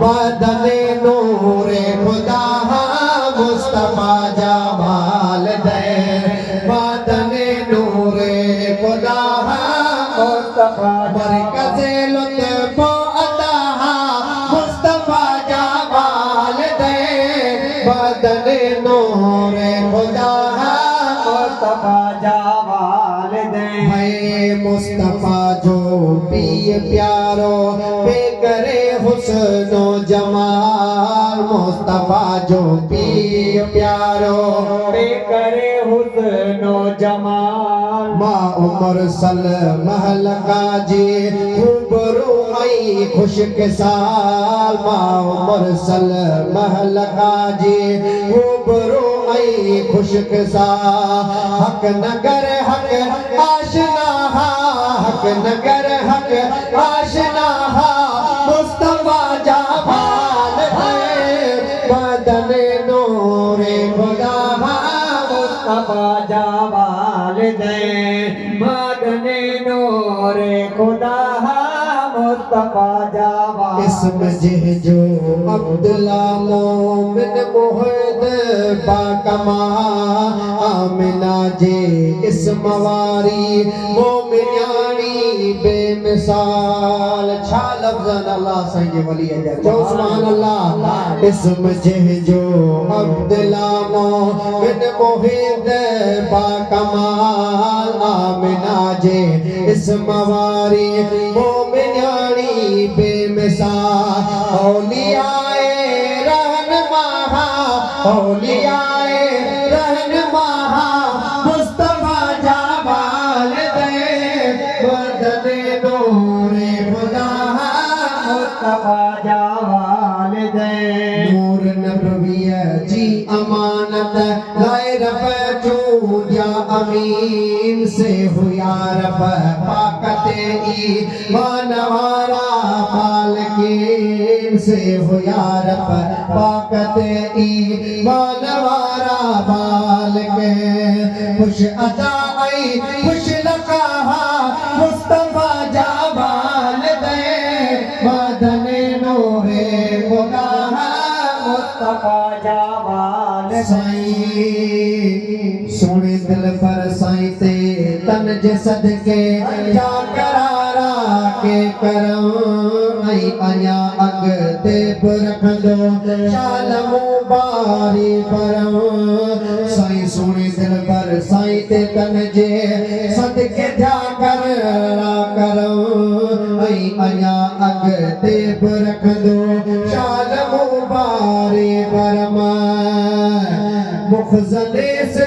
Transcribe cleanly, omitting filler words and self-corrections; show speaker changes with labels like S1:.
S1: बदने नूरे खुदा मुस्तफा जमाल दे बदने नूरे खुदा मुस्तफा बरकते लुत्फ अता मुस्तफा जमाल दे बदने नूरे खुदा मुस्तफा जमाल दे मुस्तफा जो पिय प्यारो बेकरे हुस्नो जमाल मुस्तफा जो पिय प्यारो बेकरे हुस्नो जमाल माँ उमर सल महल काजी रूबरू आई खुश के साल माँ उमर सल महल काजी रूबरू आई खुश के साल हक नगर हक आशना हक नगर हक आशना मुस्तफा जमाल है बदने नूरे खुदा मुस्तफा जमाल दे बदने नूरे खुदा मुस्तफा जमाल इसम जो अब्दुल्ला मोमिन मुहद बाकमा आमिना जे इसम वारी मोमिनानी बेमिसाल छा लफ्ज़न अल्लाह सही वली है जो सुभान अल्लाह इसम जो अब्दुल्ला मोमिन मुहद बाकमाल आमिना जे इसम वारी मोमिनानी बेमिसाल औलियाए रहनुमा औलियाए रहनुमा मुस्तफा जमाल दे बदने नूरे खुदा मुस्तफा जमाल दे नूर नबविया जी अमानत लाए रब चूदिया अमीन से हुआ रब पाकते ईमानवारा मालकीन से हुआ रब पाकते ईमानवारा मालके खुश अता आई खुश लका मुस्तफा जमाल दे बदने नूरे खुदा मुस्तफा जमाल साईं सोने दिल पर साईं ते तन जे सदके जा करारा के करम आई अया अगते रखंदो शाल मुबारी परम साईं सोने दिल पर साईं ते तन जे सदके जा करारा करम आई अया अगते रखंदो शाल मुबारी परम मुखजले से